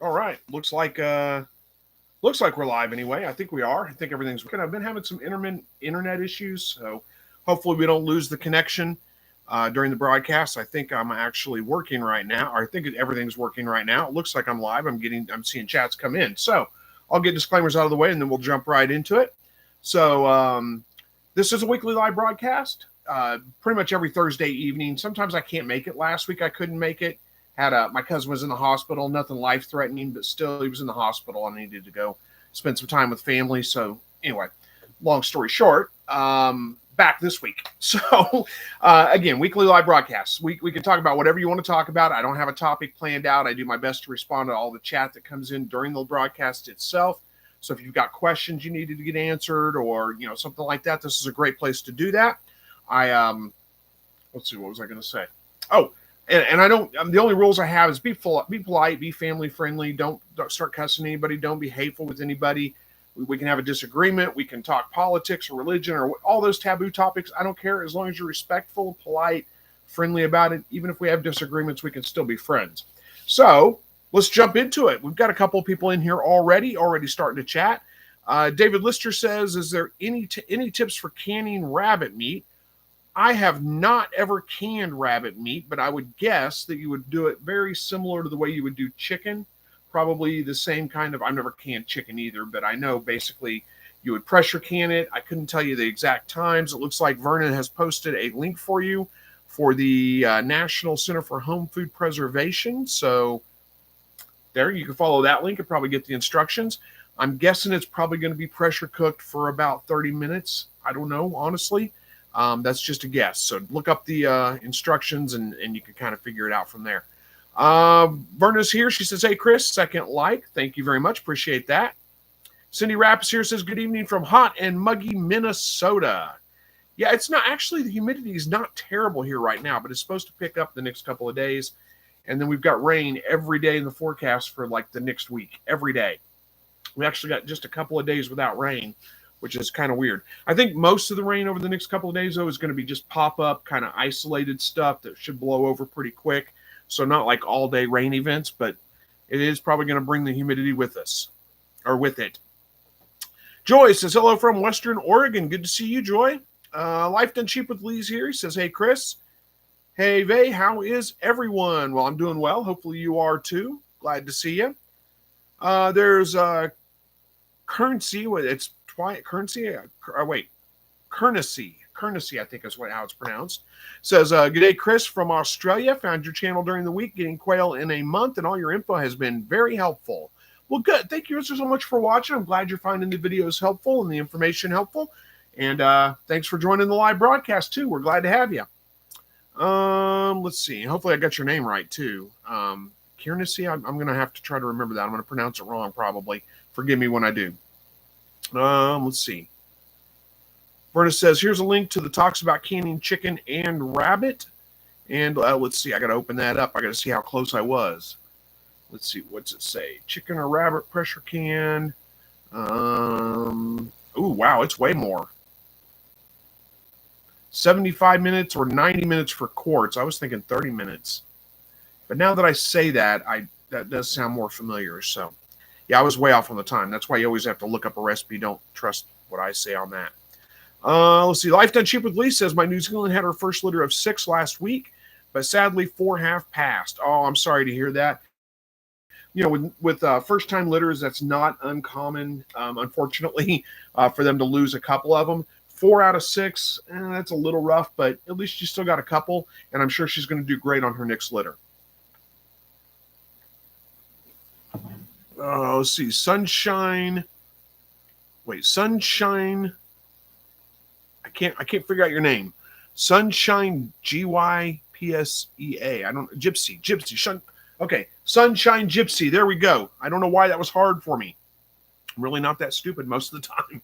All right. Looks like we're live anyway. I think we are. I think everything's working. I've been having some internet issues, so hopefully we don't lose the connection during the broadcast. I think I'm actually working right now, or I think everything's working right now. It looks like I'm live. I'm seeing chats come in. So I'll get disclaimers out of the way, and then we'll jump right into it. So this is a weekly live broadcast, pretty much every Thursday evening. Sometimes I can't make it. Last week I couldn't make it. My cousin was in the hospital, nothing life threatening, but still he was in the hospital. I needed to go spend some time with family. So anyway, long story short, back this week. So again, weekly live broadcasts. We can talk about whatever you want to talk about. I don't have a topic planned out. I do my best to respond to all the chat that comes in during the broadcast itself. So if you've got questions you needed to get answered, or something like that, this is a great place to do that. Let's see, what was I going to say? Oh. And I don't. The only rules I have is be polite, be family friendly. Don't start cussing anybody. Don't be hateful with anybody. We can have a disagreement. We can talk politics or religion or all those taboo topics. I don't care, as long as you're respectful, polite, friendly about it. Even if we have disagreements, we can still be friends. So let's jump into it. We've got a couple of people in here already starting to chat. David Lister says, "Is there any tips for canning rabbit meat? I have not ever canned rabbit meat, but I would guess that you would do it very similar to the way you would do chicken. Probably the same kind of, I've never canned chicken either, but I know basically you would pressure can it. I couldn't tell you the exact times. It looks like Vernon has posted a link for you for the National Center for Home Food Preservation. So there, you can follow that link and probably get the instructions. I'm guessing it's probably going to be pressure cooked for about 30 minutes. I don't know, honestly. That's just a guess. So look up the instructions and you can kind of figure it out from there. Verna's here. She says, "Hey, Chris, second like. Thank you very much. Appreciate that." Cindy Rapp is here, says, "Good evening from hot and muggy Minnesota." Yeah, it's not actually, the humidity is not terrible here right now, but it's supposed to pick up the next couple of days. And then we've got rain every day in the forecast for like the next week, every day. We actually got just a couple of days without rain, which is kind of weird. I think most of the rain over the next couple of days, though, is going to be just pop-up, kind of isolated stuff that should blow over pretty quick. So not like all-day rain events, but it is probably going to bring the humidity with us, or with it. Joy says, "Hello from Western Oregon. Good to see you, Joy. Life Done Cheap with Lee's here." He says, "Hey, Chris. Hey, Vay, how is everyone?" Well, I'm doing well. Hopefully you are, too. Glad to see you. There's Currency. It's Currency. Currency, I think is how it's pronounced. Says, "Good day, Chris from Australia. Found your channel during the week, getting quail in a month, and all your info has been very helpful." Well, good. Thank you so much for watching. I'm glad you're finding the videos helpful and the information helpful. And thanks for joining the live broadcast, too. We're glad to have you. Let's see. Hopefully I got your name right, too. Currency, I'm going to have to try to remember that. I'm going to pronounce it wrong, probably. Forgive me when I do. Let's see. Verna says, "Here's a link to the talks about canning chicken and rabbit." And let's see. I got to open that up. I got to see how close I was. Let's see. What's it say? Chicken or rabbit pressure can. Ooh, wow. It's way more. 75 minutes or 90 minutes for quarts. I was thinking 30 minutes. But now that I say that, that does sound more familiar. So, yeah, I was way off on the time. That's why you always have to look up a recipe. Don't trust what I say on that. Let's see. Life Done Cheap with Lee says, "My New Zealand had her first litter of 6 last week, but sadly 4 have passed." Oh, I'm sorry to hear that. With first-time litters, that's not uncommon, unfortunately, for them to lose a couple of them. 4 out of 6, that's a little rough, but at least you still got a couple, and I'm sure she's going to do great on her next litter. Let's see. Sunshine. I can't figure out your name. Sunshine GYPSEA. I don't Gypsy. Okay, Sunshine Gypsy. There we go. I don't know why that was hard for me. I'm really not that stupid most of the time,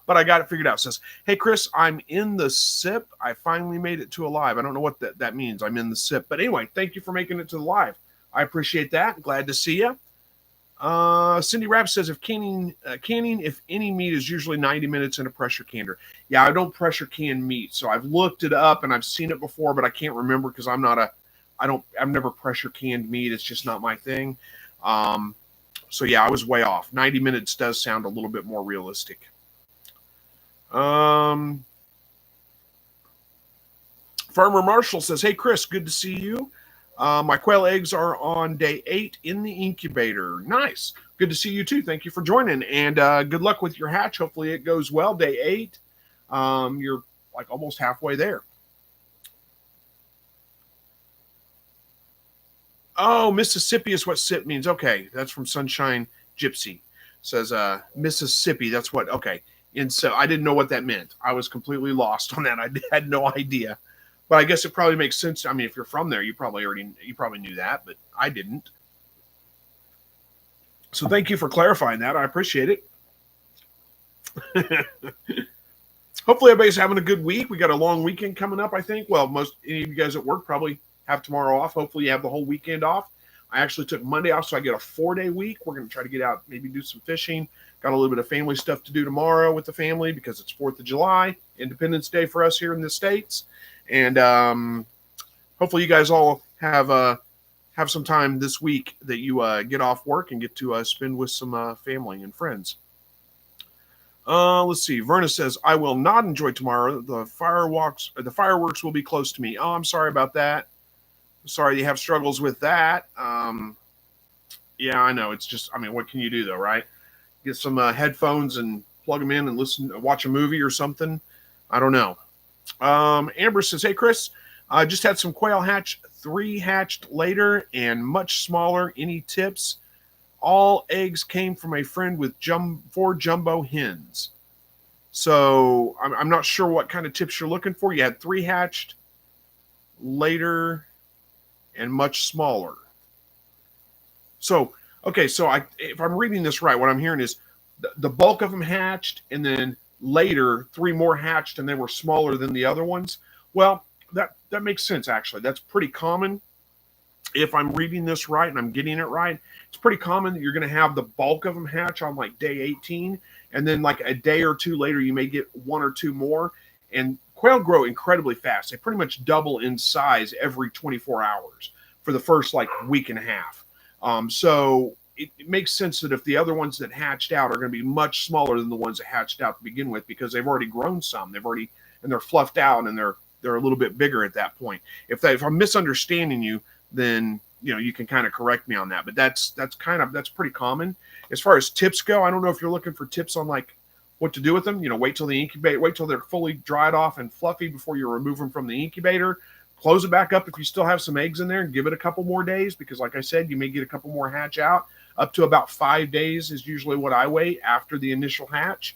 but I got it figured out. It says, "Hey, Chris, I'm in the SIP. I finally made it to a live." I don't know what that means. I'm in the SIP. But anyway, thank you for making it to the live. I appreciate that. Glad to see you. Cindy Rapp says, "If canning, if any meat is usually 90 minutes in a pressure canner." Yeah, I don't pressure can meat. So I've looked it up and I've seen it before, but I can't remember because I've never pressure canned meat. It's just not my thing. So yeah, I was way off. 90 minutes does sound a little bit more realistic. Farmer Marshall says, "Hey Chris, good to see you. My quail eggs are on day 8 in the incubator. Nice. Good to see you too. Thank you for joining, and good luck with your hatch. Hopefully it goes well. Day 8. You're like almost halfway there." Oh, Mississippi is what SIP means. Okay, that's from Sunshine Gypsy. Says Mississippi. That's what. Okay, and so I didn't know what that meant. I was completely lost on that. I had no idea. But I guess it probably makes sense. I mean, if you're from there, you probably knew that, but I didn't. So thank you for clarifying that. I appreciate it. Hopefully everybody's having a good week. We got a long weekend coming up, I think. Well, any of you guys at work probably have tomorrow off. Hopefully you have the whole weekend off. I actually took Monday off, so I get a 4-day week. We're going to try to get out, maybe do some fishing. Got a little bit of family stuff to do tomorrow with the family because it's 4th of July, Independence Day for us here in the States. And hopefully you guys all have some time this week that you get off work and get to spend with some family and friends. Let's see. Verna says, "I will not enjoy tomorrow. The fireworks will be close to me." Oh, I'm sorry about that. Sorry you have struggles with that. Yeah, I know. It's just, I mean, what can you do though, right? Get some headphones and plug them in and watch a movie or something. I don't know. Amber says, "Hey Chris, I just had some quail hatch, 3 hatched later and much smaller. Any tips? All eggs came from a friend with 4 jumbo hens." So I'm not sure what kind of tips you're looking for. You had 3 hatched later and much smaller. So, okay, so if I'm reading this right, what I'm hearing is the bulk of them hatched, and then later 3 more hatched, and they were smaller than the other ones. Well, that makes sense, actually. That's pretty common. If I'm reading this right and I'm getting it right, it's pretty common that you're going to have the bulk of them hatch on like day 18, and then like a day or 2 later, you may get 1 or 2 more. And quail grow incredibly fast. They pretty much double in size every 24 hours for the first like week and a half. So it makes sense that if the other ones that hatched out are going to be much smaller than the ones that hatched out to begin with, because they've already grown some, and they're fluffed out, and they're a little bit bigger at that point. If I'm misunderstanding you, then you can kind of correct me on that. But that's pretty common. As far as tips go, I don't know if you're looking for tips on like what to do with them. Wait till they're fully dried off and fluffy before you remove them from the incubator. Close it back up if you still have some eggs in there, and give it a couple more days, because like I said, you may get a couple more hatch out. Up to about 5 days is usually what I wait after the initial hatch.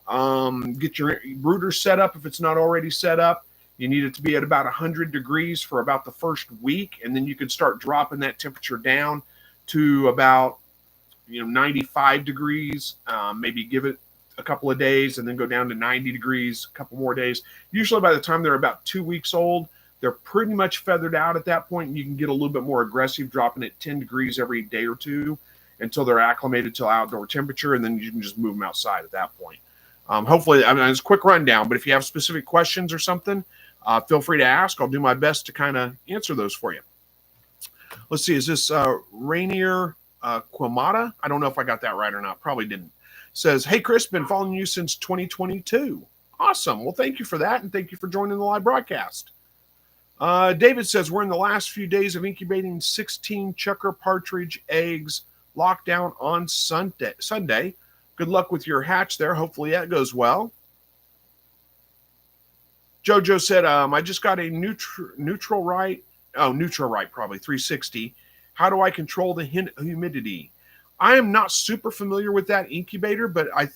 Get your brooder set up if it's not already set up. You need it to be at about 100 degrees for about the first week, and then you can start dropping that temperature down to about 95 degrees. Maybe give it a couple of days, and then go down to 90 degrees a couple more days. Usually by the time they're about 2 weeks old, they're pretty much feathered out at that point, and you can get a little bit more aggressive, dropping it 10 degrees every day or 2 until they're acclimated to outdoor temperature, and then you can just move them outside at that point. Hopefully, it's a quick rundown, but if you have specific questions or something, feel free to ask. I'll do my best to kind of answer those for you. Let's see. Is this Rainier Quamata? I don't know if I got that right or not. Probably didn't. Says, "Hey, Chris, been following you since 2022. Awesome. Well, thank you for that, and thank you for joining the live broadcast." David says, "We're in the last few days of incubating 16 chucker partridge eggs, locked down on Sunday. Good luck with your hatch there. Hopefully that goes well." Jojo said, "I just got a neutral right probably 360. How do I control the humidity?" I am not super familiar with that incubator, but I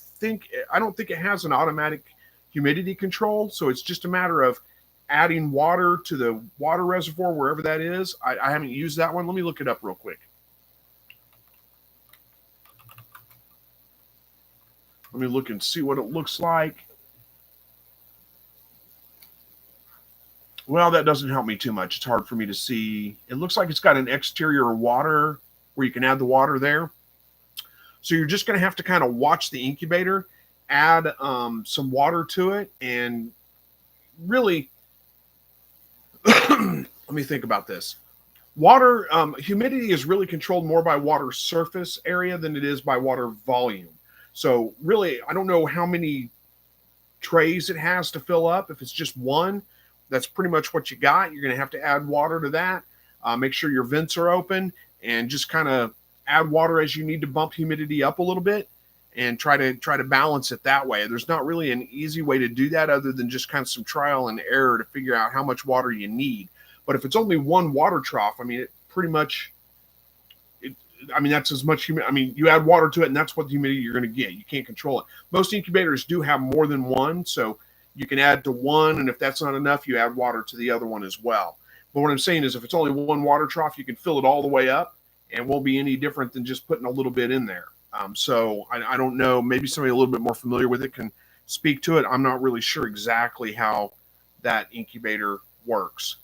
don't think it has an automatic humidity control. So it's just a matter of adding water to the water reservoir, wherever that is. I haven't used that one. Let me look it up real quick. Let me look and see what it looks like. Well, that doesn't help me too much. It's hard for me to see. It looks like it's got an exterior water where you can add the water there. So you're just going to have to kind of watch the incubator, add some water to it, and really, let me think about this. Water humidity is really controlled more by water surface area than it is by water volume. So really, I don't know how many trays it has to fill up. If it's just one, that's pretty much what you got. You're going to have to add water to that. Make sure your vents are open and just kind of add water as you need to bump humidity up a little bit and try to balance it that way. There's not really an easy way to do that other than just kind of some trial and error to figure out how much water you need. But if it's only one water trough, I mean, it pretty much, that's as much humidity. I mean, you add water to it, and that's what the humidity you're going to get. You can't control it. Most incubators do have more than one, so you can add to one, and if that's not enough, you add water to the other one as well. But what I'm saying is if it's only one water trough, you can fill it all the way up, and won't be any different than just putting a little bit in there. So I don't know. Maybe somebody a little bit more familiar with it can speak to it. I'm not really sure exactly how that incubator works.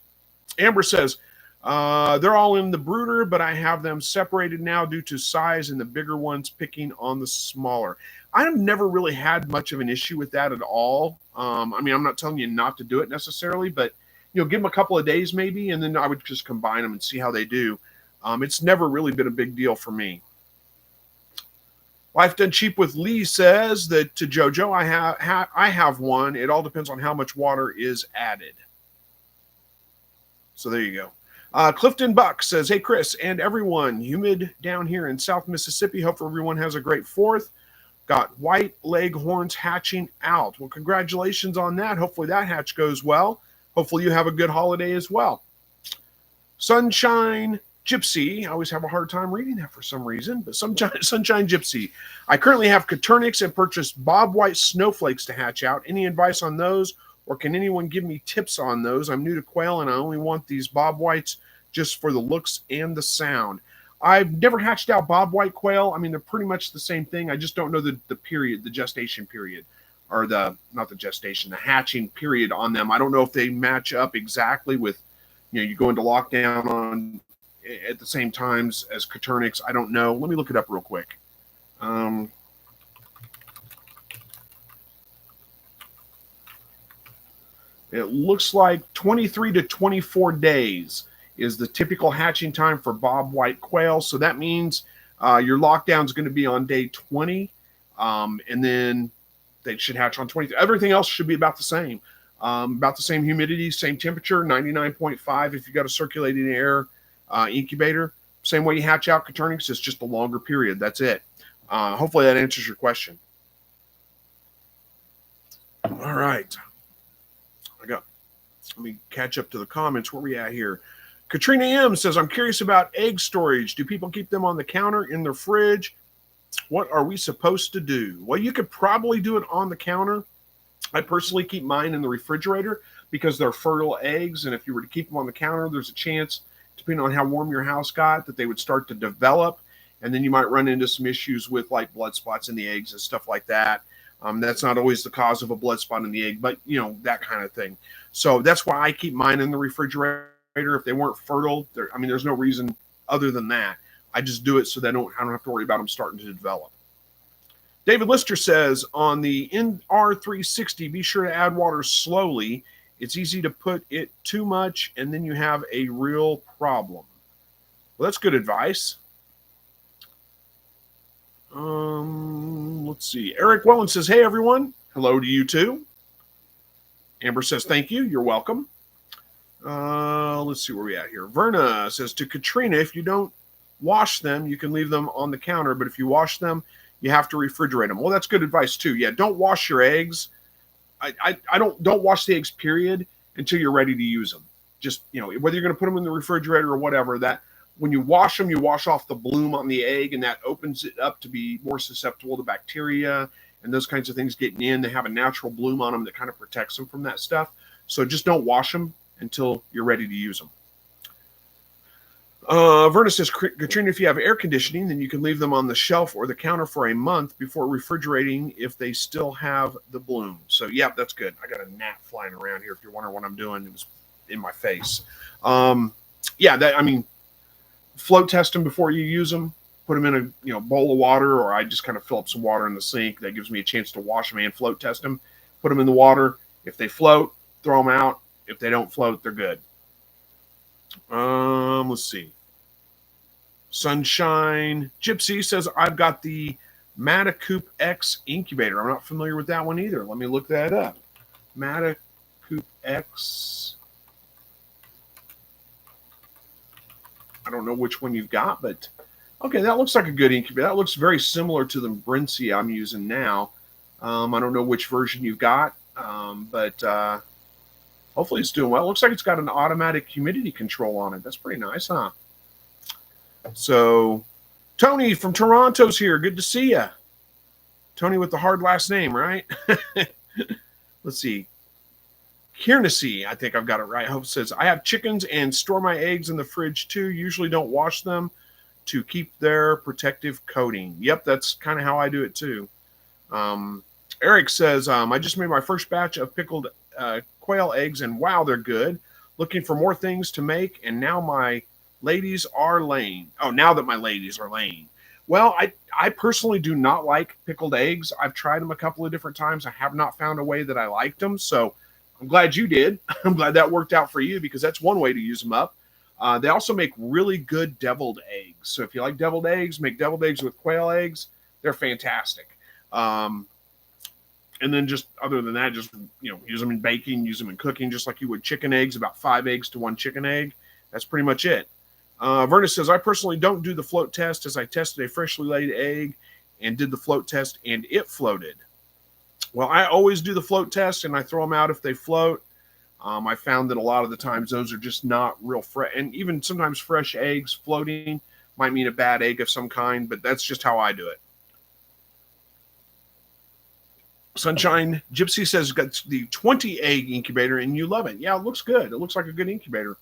Amber says, they're all in the brooder, but I have them separated now due to size and the bigger ones picking on the smaller. I've never really had much of an issue with that at all. I'm not telling you not to do it necessarily, but give them a couple of days maybe, and then I would just combine them and see how they do. It's never really been a big deal for me. Life Done Cheap with Lee says that to JoJo, I have one. It all depends on how much water is added. So there you go. Clifton Buck says, hey, Chris and everyone, humid down here in South Mississippi. Hope everyone has a great 4th. Got white leghorns hatching out. Well, congratulations on that. Hopefully that hatch goes well. Hopefully you have a good holiday as well. Sunshine Gypsy. I always have a hard time reading that for some reason, but Sunshine Gypsy. I currently have Coturnix and purchased Bob White snowflakes to hatch out. Any advice on those? Or can anyone give me tips on those? I'm new to quail, and I only want these Bob Whites just for the looks and the sound. I've never hatched out Bob White quail. I mean, they're pretty much the same thing. I just don't know the period, the gestation period, or the hatching period on them. I don't know if they match up exactly with, you go into lockdown on at the same times as Coturnix. I don't know. Let me look it up real quick. It looks like 23 to 24 days is the typical hatching time for Bob White quail. So that means your lockdown is going to be on day 20, and then they should hatch on 20. Everything else should be about the same. About the same humidity, same temperature, 99.5 if you got a circulating air incubator. Same way you hatch out Coturnix, it's just a longer period. That's it. Hopefully that answers your question. All right. Let me catch up to the comments. Where are we at here? Katrina M says, I'm curious about egg storage. Do people keep them on the counter, in their fridge? What are we supposed to do? Well, you could probably do it on the counter. I personally keep mine in the refrigerator because they're fertile eggs. And if you were to keep them on the counter, there's a chance, depending on how warm your house got, that they would start to develop. And then you might run into some issues with like blood spots in the eggs and stuff like that. That's not always the cause of a blood spot in the egg, but that kind of thing. So that's why I keep mine in the refrigerator. If they weren't fertile, there's no reason other than that. I just do it so I don't have to worry about them starting to develop. David Lister says, on the NR360, be sure to add water slowly. It's easy to put it too much, and then you have a real problem. Well, that's good advice. Let's see. Eric Wellen says, hey, everyone. Hello to you, too. Amber says, thank you. You're welcome. Let's see where we at here. Verna says, to Katrina, if you don't wash them, you can leave them on the counter, but if you wash them, you have to refrigerate them. Well, that's good advice, too. Yeah, don't wash your eggs. I don't wash the eggs, period, until you're ready to use them. Just, whether you're going to put them in the refrigerator or whatever, that when you wash them, you wash off the bloom on the egg, and that opens it up to be more susceptible to bacteria and those kinds of things getting in. They have a natural bloom on them that kind of protects them from that stuff. So just don't wash them until you're ready to use them. Verna says, Katrina, if you have air conditioning, then you can leave them on the shelf or the counter for a month before refrigerating if they still have the bloom. So, yeah, that's good. I got a gnat flying around here. If you're wondering what I'm doing, it was in my face. Float test them before you use them. Put them in a bowl of water, or I just kind of fill up some water in the sink. That gives me a chance to wash them and float test them. Put them in the water. If they float, throw them out. If they don't float, they're good. Let's see. Sunshine Gypsy says, I've got the Matacoop X incubator. I'm not familiar with that one either. Let me look that up. Matacoop X. I don't know which one you've got, but okay, that looks like a good incubator. That looks very similar to the Brincy I'm using now. I don't know which version you've got, but hopefully it's doing well. It looks like it's got an automatic humidity control on it. That's pretty nice, huh? So, Tony from Toronto's here. Good to see you. Tony with the hard last name, right? Let's see. Kiernesy, I think I've got it right. Hope says, I have chickens and store my eggs in the fridge too. Usually don't wash them to keep their protective coating. Yep, that's kind of how I do it too. Eric says, I just made my first batch of pickled quail eggs, and wow, they're good. Looking for more things to make, and now my ladies are laying. Oh, now that my ladies are laying. Well, I personally do not like pickled eggs. I've tried them a couple of different times. I have not found a way that I liked them, so I'm glad you did. I'm glad that worked out for you, because that's one way to use them up. They also make really good deviled eggs. So if you like deviled eggs, make deviled eggs with quail eggs. They're fantastic. And then just other than that, just, use them in baking, use them in cooking, just like you would chicken eggs, about 5 eggs to 1 chicken egg. That's pretty much it. Verna says, I personally don't do the float test, as I tested a freshly laid egg and did the float test, and it floated. Well, I always do the float test, and I throw them out if they float. I found that a lot of the times those are just not real fresh, and even sometimes fresh eggs floating might mean a bad egg of some kind, but that's just how I do it. Sunshine Gypsy says, got the 20 egg incubator, and you love it. Yeah, it looks good. It looks like a good incubator.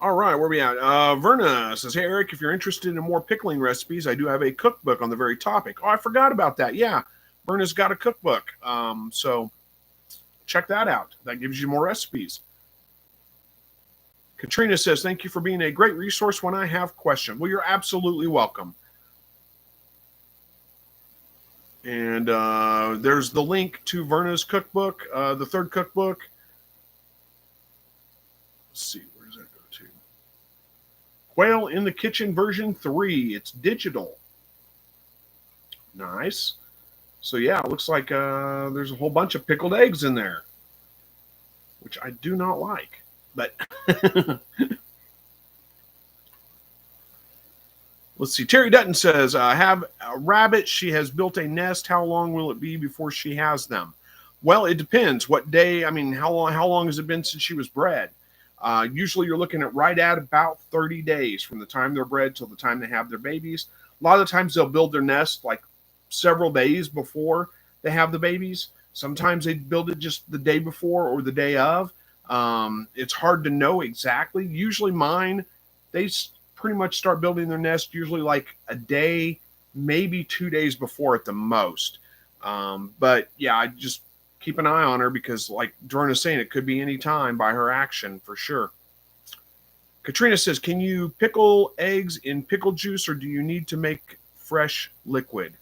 All right, where are we at? Verna says, hey, Eric, if you're interested in more pickling recipes, I do have a cookbook on the very topic. Oh, I forgot about that. Yeah, Verna's got a cookbook. So check that out. That gives you more recipes. Katrina says, thank you for being a great resource when I have questions. Well, you're absolutely welcome. And there's the link to Verna's cookbook, the third cookbook. Let's see. Quail in the Kitchen version 3. It's digital. Nice. So yeah, it looks like there's a whole bunch of pickled eggs in there, which I do not like. But let's see. Terry Dutton says, I have a rabbit. She has built a nest. How long will it be before she has them? Well, it depends. What day? I mean, how long has it been since she was bred? Usually you're looking at right at about 30 days from the time they're bred till the time they have their babies. A lot of the times they'll build their nest like several days before they have the babies. Sometimes they build it just the day before or the day of. It's hard to know exactly. Usually mine, they pretty much start building their nest usually like a day, maybe 2 days before at the most. But yeah, I just keep an eye on her, because like Dorna's saying, it could be any time by her action for sure. Katrina says, can you pickle eggs in pickle juice, or do you need to make fresh liquid?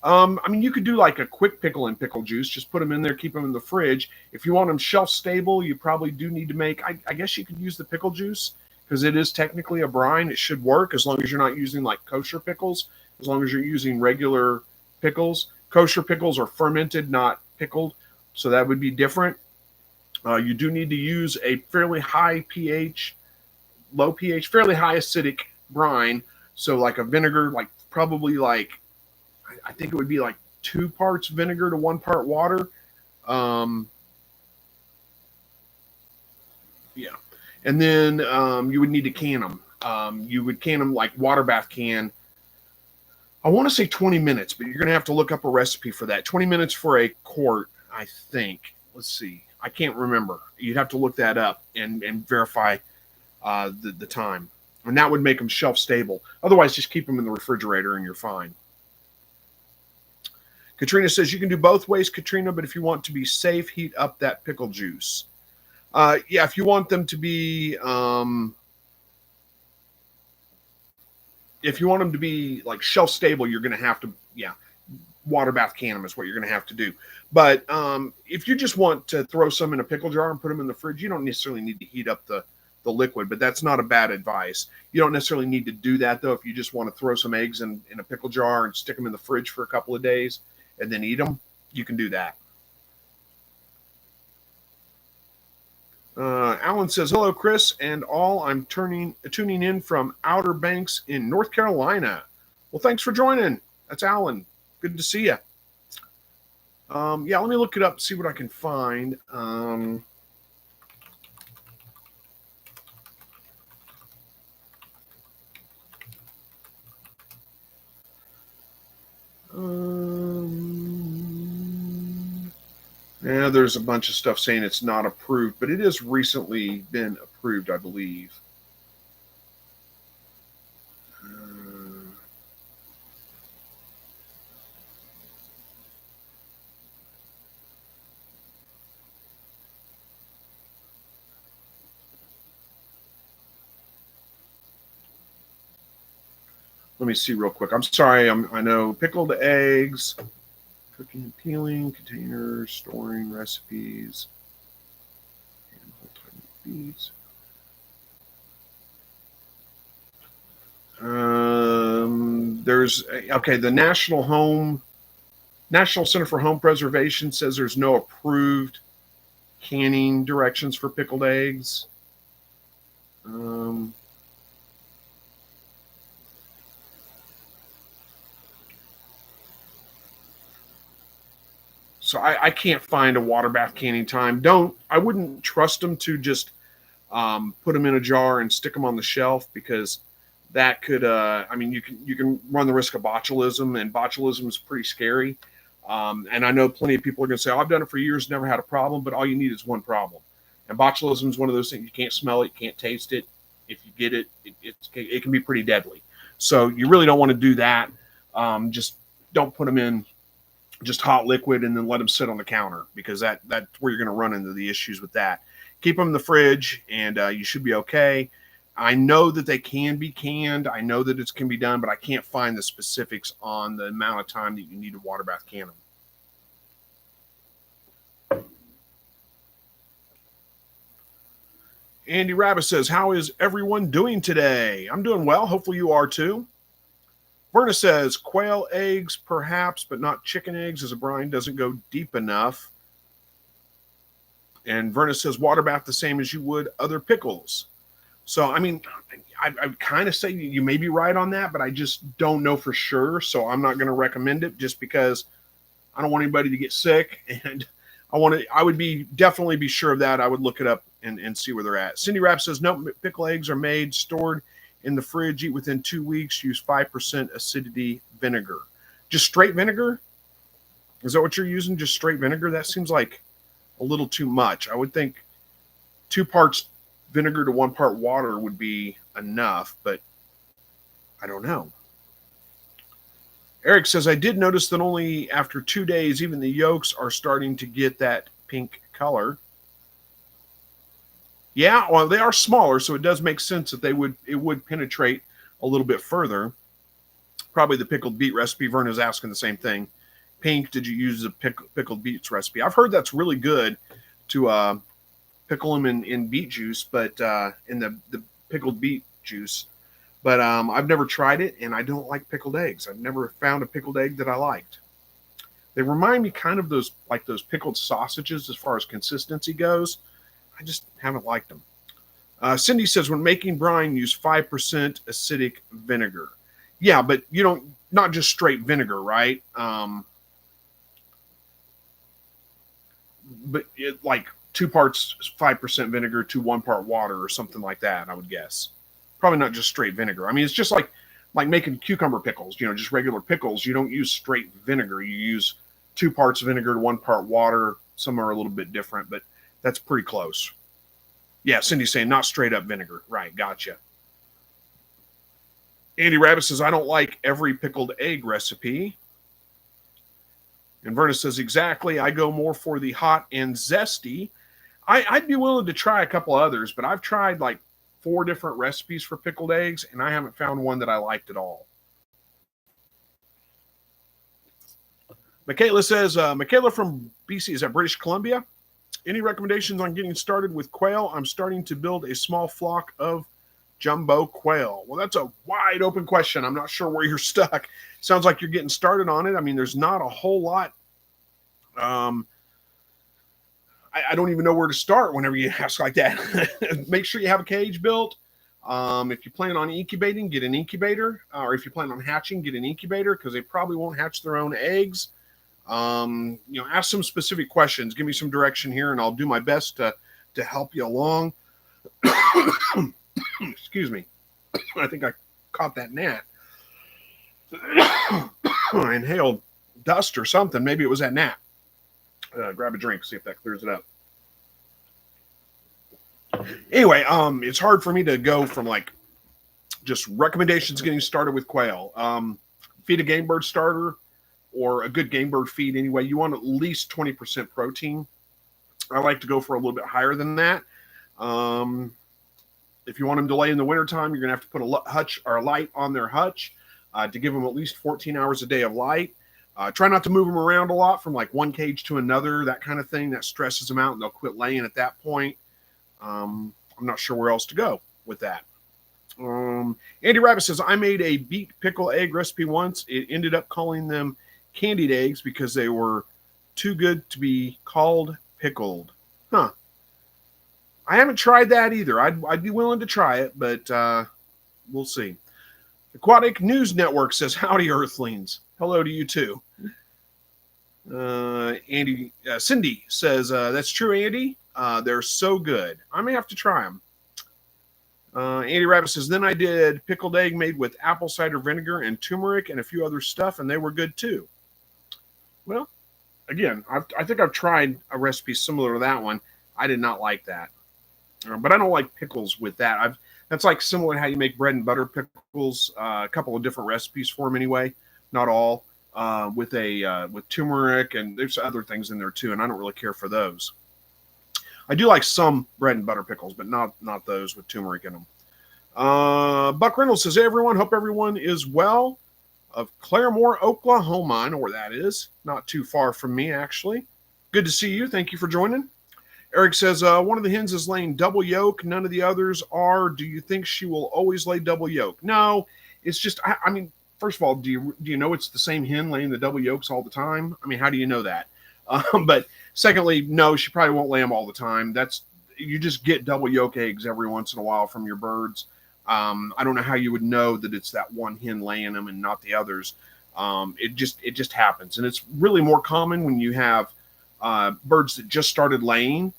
I mean, you could do like a quick pickle in pickle juice. Just put them in there, keep them in the fridge. If you want them shelf stable, you probably do need to make, I guess you could use the pickle juice, because it is technically a brine. It should work as long as you're not using like kosher pickles, as long as you're using regular pickles. Kosher pickles are fermented, not pickled. So that would be different. You do need to use a fairly high pH, low pH, fairly high acidic brine. So like a vinegar, like probably like, I think it would be like 2 parts vinegar to 1 part water. Yeah. And then you would need to can them. You would can them like water bath can. I want to say 20 minutes, but you're going to have to look up a recipe for that. 20 minutes for a quart, I think. Let's see. I can't remember. You'd have to look that up and verify the time. And that would make them shelf stable. Otherwise, just keep them in the refrigerator and you're fine. Katrina says, you can do both ways, Katrina, but if you want to be safe, heat up that pickle juice. Yeah, if you want them to be... if you want them to be like shelf stable, you're going to have to, water bath can them is what you're going to have to do. But if you just want to throw some in a pickle jar and put them in the fridge, you don't necessarily need to heat up the liquid, but that's not a bad advice. You don't necessarily need to do that, though. If you just want to throw some eggs in a pickle jar and stick them in the fridge for a couple of days and then eat them, you can do that. Alan says, hello, Chris and all. I'm tuning in from Outer Banks in North Carolina. Well, thanks for joining. That's Alan. Good to see you. Yeah, let me look it up, see what I can find. Yeah, there's a bunch of stuff saying it's not approved, but it has recently been approved, I believe. Let me see real quick. I'm sorry. I know pickled eggs, cooking and peeling, containers, storing recipes, and whole-time beets. There's okay. The National Center for Home Preservation says there's no approved canning directions for pickled eggs. So I can't find a water bath canning time. I wouldn't trust them to just put them in a jar and stick them on the shelf, because that could, you can run the risk of botulism, and botulism is pretty scary. And I know plenty of people are going to say, oh, I've done it for years, never had a problem, but all you need is one problem. And botulism is one of those things, you can't smell it, you can't taste it. If you get it, it can be pretty deadly. So you really don't want to do that. Just don't put them in just hot liquid and then let them sit on the counter, because that's where you're going to run into the issues with that. Keep them in the fridge and you should be okay. I know that they can be canned. I know that it can be done, but I can't find the specifics on the amount of time that you need to water bath can them. Andy Rabbit says, how is everyone doing today? I'm doing well. Hopefully you are too. Verna says, quail eggs, perhaps, but not chicken eggs, as a brine doesn't go deep enough. And Verna says, water bath the same as you would other pickles. So, I mean, I kind of say you may be right on that, but I just don't know for sure. So I'm not going to recommend it, just because I don't want anybody to get sick. And I would definitely be sure of that. I would look it up and see where they're at. Cindy Rapp says, no, pickle eggs are made, stored in the fridge, eat within 2 weeks, use 5% acidity vinegar. Just straight vinegar? Is that what you're using? Just straight vinegar? That seems like a little too much. I would think 2 parts vinegar to 1 part water would be enough, but I don't know. Eric says, I did notice that only after 2 days, even the yolks are starting to get that pink color. Yeah, well, they are smaller, so it does make sense that it would penetrate a little bit further. Probably the pickled beet recipe. Verna's asking the same thing. Pink, did you use the pickled beets recipe? I've heard that's really good to pickle them in beet juice, but in the pickled beet juice. But I've never tried it, and I don't like pickled eggs. I've never found a pickled egg that I liked. They remind me kind of those pickled sausages as far as consistency goes. I just haven't liked them. Cindy says, when making brine, use 5% acidic vinegar. Yeah, but you don't, not just straight vinegar, right? But like 2 parts 5% vinegar to 1 part water or something like that, I would guess. Probably not just straight vinegar. I mean, it's just like making cucumber pickles, just regular pickles. You don't use straight vinegar. You use 2 parts vinegar to 1 part water. Some are a little bit different, but that's pretty close. Yeah, Cindy's saying not straight up vinegar. Right, gotcha. Andy Rabbit says, I don't like every pickled egg recipe. And Verna says, exactly. I go more for the hot and zesty. I'd be willing to try a couple others, but I've tried like 4 different recipes for pickled eggs, and I haven't found one that I liked at all. Michaela says, Michaela from BC, is that British Columbia? Any recommendations on getting started with quail? I'm starting to build a small flock of jumbo quail. Well, that's a wide open question. I'm not sure where you're stuck. Sounds like you're getting started on it. I mean, there's not a whole lot. I don't even know where to start whenever you ask like that. Make sure you have a cage built. If you plan on incubating, get an incubator. Or if you plan on hatching, get an incubator because they probably won't hatch their own eggs. Ask some specific questions. Give me some direction here, and I'll do my best to help you along. Excuse me. I think I caught that gnat. I inhaled dust or something. Maybe it was that gnat. Grab a drink, see if that clears it up. Anyway, it's hard for me to go from like just recommendations getting started with quail. Feed a game bird starter or a good game bird feed anyway. You want at least 20% protein. I like to go for a little bit higher than that. If you want them to lay in the wintertime, you're going to have to put a hutch or a light on their hutch to give them at least 14 hours a day of light. Try not to move them around a lot from like one cage to another, that kind of thing. That stresses them out and they'll quit laying at that point. I'm not sure where else to go with that. Andy Rabbit says, I made a beet pickle egg recipe once. It ended up calling them candied eggs because they were too good to be called pickled. Huh. I haven't tried that either. I'd be willing to try it, but we'll see. Aquatic News Network says, howdy, Earthlings. Hello to you too. Cindy says, that's true, Andy. They're so good. I may have to try them. Andy Rabbit says, then I did pickled egg made with apple cider vinegar and turmeric and a few other stuff, and they were good too. Well, again, I think I've tried a recipe similar to that one. I did not like that. But I don't like pickles with that. That's like similar to how you make bread and butter pickles. A couple of different recipes for them anyway. Not all. With turmeric, and there's other things in there too, and I don't really care for those. I do like some bread and butter pickles, but not those with turmeric in them. Buck Reynolds says, hey, everyone. Hope everyone is well. Of Claremore, Oklahoma. I know where that is. Not too far from me, actually. Good to see you. Thank you for joining. Eric says, one of the hens is laying double yolk. None of the others are. Do you think she will always lay double yolk? No, it's just, I mean, first of all, do you know it's the same hen laying the double yolks all the time? I mean, how do you know that? But secondly, no, she probably won't lay them all the time. You just get double yolk eggs every once in a while from your birds. I don't know how you would know that it's that one hen laying them and not the others. It just happens. And it's really more common when you have birds that just started laying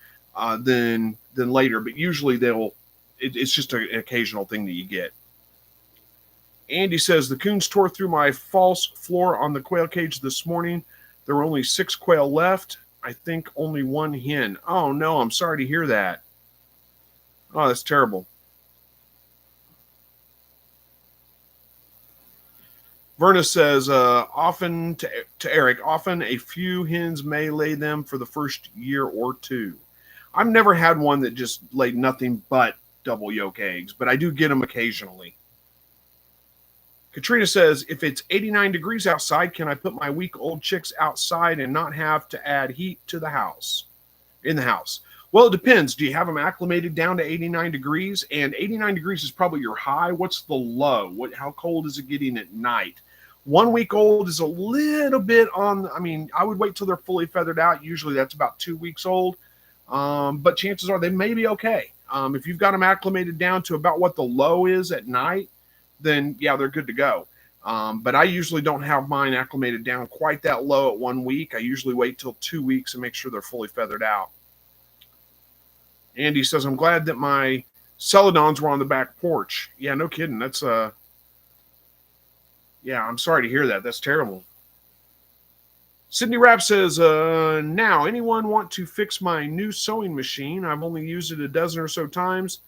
than later, but usually it's just an occasional thing that you get. Andy says, the coons tore through my false floor on the quail cage this morning. There were only 6 quail left. I think only 1 hen. Oh no, I'm sorry to hear that. Oh, that's terrible. Verna says, often to Eric, often a few hens may lay them for the first year or two. I've never had one that just laid nothing but double yolk eggs, but I do get them occasionally. Katrina says, if it's 89 degrees outside, can I put my week-old chicks outside and not have to add heat to the house? In the house? Well, it depends. Do you have them acclimated down to 89 degrees? And 89 degrees is probably your high. What's the low? How cold is it getting at night? 1 week old is a little bit on, I would wait till they're fully feathered out. Usually that's about 2 weeks old. But chances are they may be okay. If you've got them acclimated down to about what the low is at night, then yeah, they're good to go. But I usually don't have mine acclimated down quite that low at 1 week. I usually wait till 2 weeks and make sure they're fully feathered out. Andy says, I'm glad that my celadons were on the back porch. Yeah, no kidding. That's yeah, I'm sorry to hear that. That's terrible. Sydney Rapp says, now, anyone want to fix my new sewing machine? I've only used it a dozen or so times.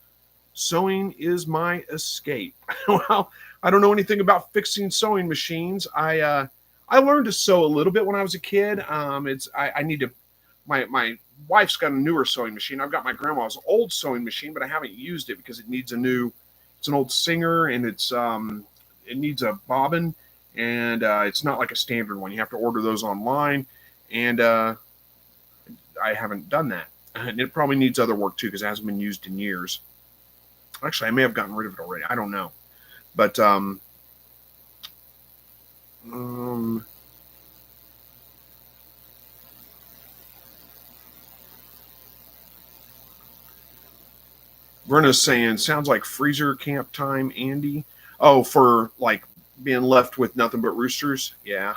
Sewing is my escape. Well, I don't know anything about fixing sewing machines. I learned to sew a little bit when I was a kid. I need to. My wife's got a newer sewing machine. I've got my grandma's old sewing machine, but I haven't used it because it needs it's an old Singer, and it needs a bobbin, and it's not like a standard one. You have to order those online, and I haven't done that. And it probably needs other work too because it hasn't been used in years. Actually, I may have gotten rid of it already. I don't know. But Verna's saying, sounds like freezer camp time, Andy. Oh, for like being left with nothing but roosters? Yeah.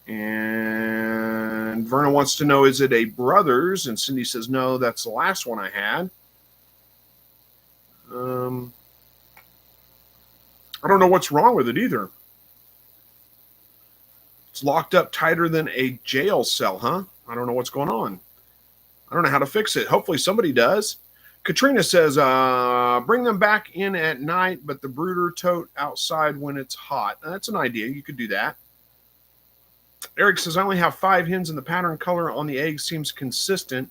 And Verna wants to know, is it a Brothers? And Cindy says, no, that's the last one I had. I don't know what's wrong with it either. It's locked up tighter than a jail cell, huh? I don't know what's going on. I don't know how to fix it. Hopefully somebody does. Katrina says, bring them back in at night, but the brooder tote outside when it's hot. That's an idea. You could do that. Eric says, I only have 5 hens and the pattern color on the egg seems consistent.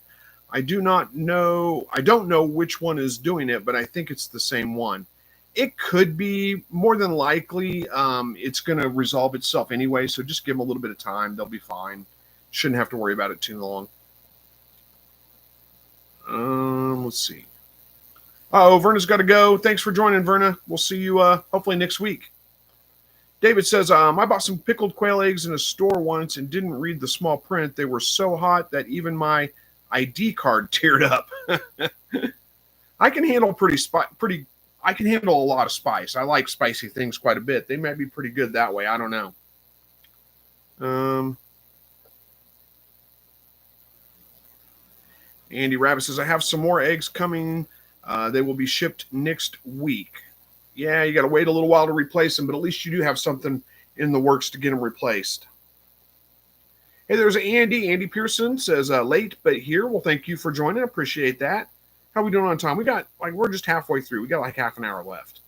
I don't know which one is doing it, but I think it's the same one. It could be. More than likely. It's going to resolve itself anyway, so just give them a little bit of time. They'll be fine. Shouldn't have to worry about it too long. Let's see. Oh, Verna's got to go. Thanks for joining, Verna. We'll see you hopefully next week. David says, I bought some pickled quail eggs in a store once and didn't read the small print. They were so hot that even my ID card teared up. I can handle I can handle a lot of spice. I like spicy things quite a bit. They might be pretty good that way. I don't know. Andy Rabbit says, I have some more eggs coming. They will be shipped next week. Yeah, you got to wait a little while to replace them, but at least you do have something in the works to get them replaced. Hey, there's Andy. Andy Pearson says, late but here. Well, thank you for joining. I appreciate that. How are we doing on time? We're just halfway through. We got like half an hour left.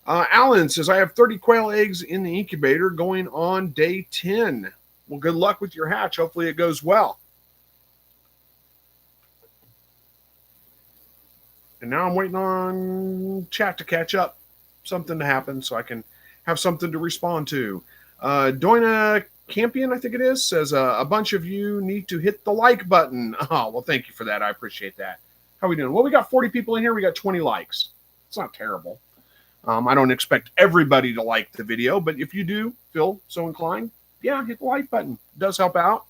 Alan says, I have 30 quail eggs in the incubator going on day 10. Well, good luck with your hatch. Hopefully it goes well. And now I'm waiting on chat to catch up, something to happen so I can have something to respond to. Doina Campion, I think it is, says, a bunch of you need to hit the like button. Oh, well, thank you for that. I appreciate that. How are we doing? Well, we got 40 people in here. We got 20 likes. It's not terrible. I don't expect everybody to like the video, but if you do feel so inclined, yeah, hit the like button. It does help out.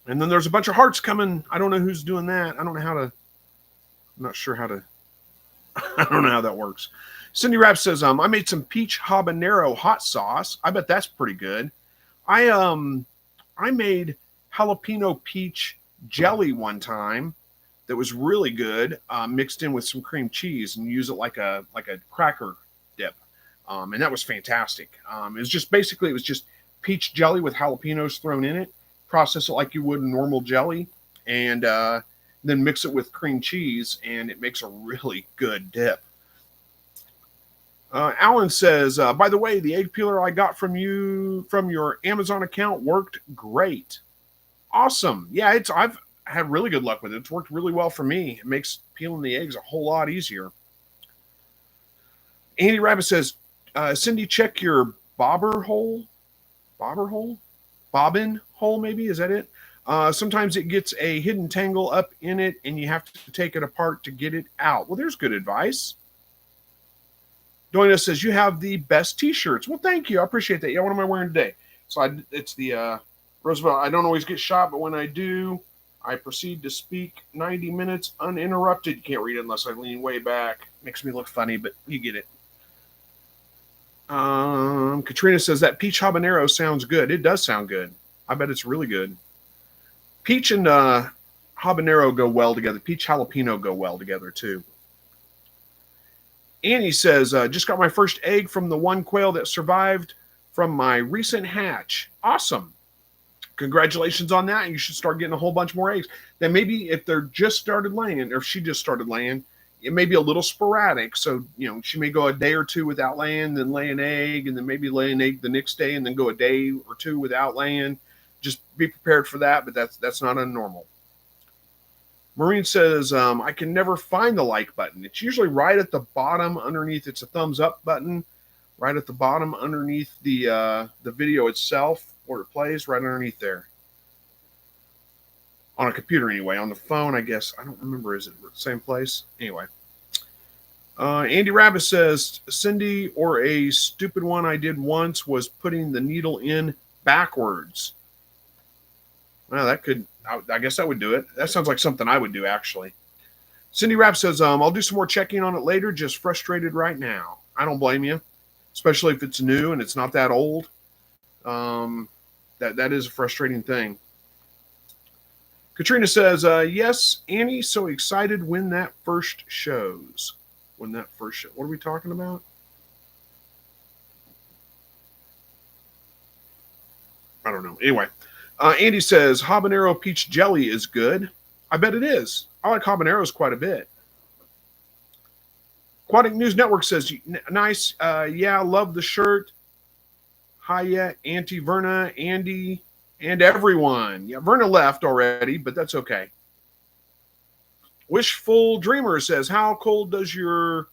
And then there's a bunch of hearts coming. I don't know who's doing that. I'm not sure how to, I don't know how that works. Cindy Rapp says, I made some peach habanero hot sauce. I bet that's pretty good. I made jalapeno peach jelly one time that was really good, mixed in with some cream cheese and use it like a cracker dip. And that was fantastic. It was just peach jelly with jalapenos thrown in it. Process it like you would normal jelly, and then mix it with cream cheese, and it makes a really good dip. Alan says, by the way, the egg peeler I got from your Amazon account worked great. Awesome. Yeah, I've had really good luck with it. It's worked really well for me. It makes peeling the eggs a whole lot easier. Andy Rabbit says, Cindy, check your bobbin hole, maybe, is that it? Sometimes it gets a hidden tangle up in it and you have to take it apart to get it out. Well, there's good advice. Doina says, you have the best t-shirts. Well, thank you. I appreciate that. Yeah, what am I wearing today? So it's the Roosevelt. I don't always get shot, but when I do, I proceed to speak 90 minutes uninterrupted. You can't read it unless I lean way back. Makes me look funny, but you get it. Katrina says that peach habanero sounds good. It does sound good. I bet it's really good. Peach and habanero go well together. Peach jalapeno go well together too. Annie says, just got my first egg from the one quail that survived from my recent hatch. Awesome. Congratulations on that. You should start getting a whole bunch more eggs. Then maybe if they're just started laying, or if she just started laying, it may be a little sporadic. So, she may go a day or two without laying, then lay an egg, and then maybe lay an egg the next day, and then go a day or two without laying. Just be prepared for that, but that's not unnormal. Maureen says, I can never find the like button. It's usually right at the bottom underneath. It's a thumbs up button right at the bottom underneath the video itself where it plays, right underneath there. On a computer anyway. On the phone, I guess. I don't remember. Is it the same place? Anyway. Andy Rabbit says, Cindy, or a stupid one I did once was putting the needle in backwards. Well, that could, I guess that would do it. That sounds like something I would do, actually. Cindy Rapp says, I'll do some more checking on it later, just frustrated right now. I don't blame you, especially if it's new and it's not that old. That is a frustrating thing. Katrina says, yes, Annie, so excited when that first shows. What are we talking about? I don't know. Anyway, Andy says, habanero peach jelly is good. I bet it is. I like habaneros quite a bit. Aquatic News Network says, nice. Yeah, love the shirt. Hiya, Auntie Verna, Andy, and everyone. Yeah, Verna left already, but that's okay. Wishful Dreamer says, how cold does your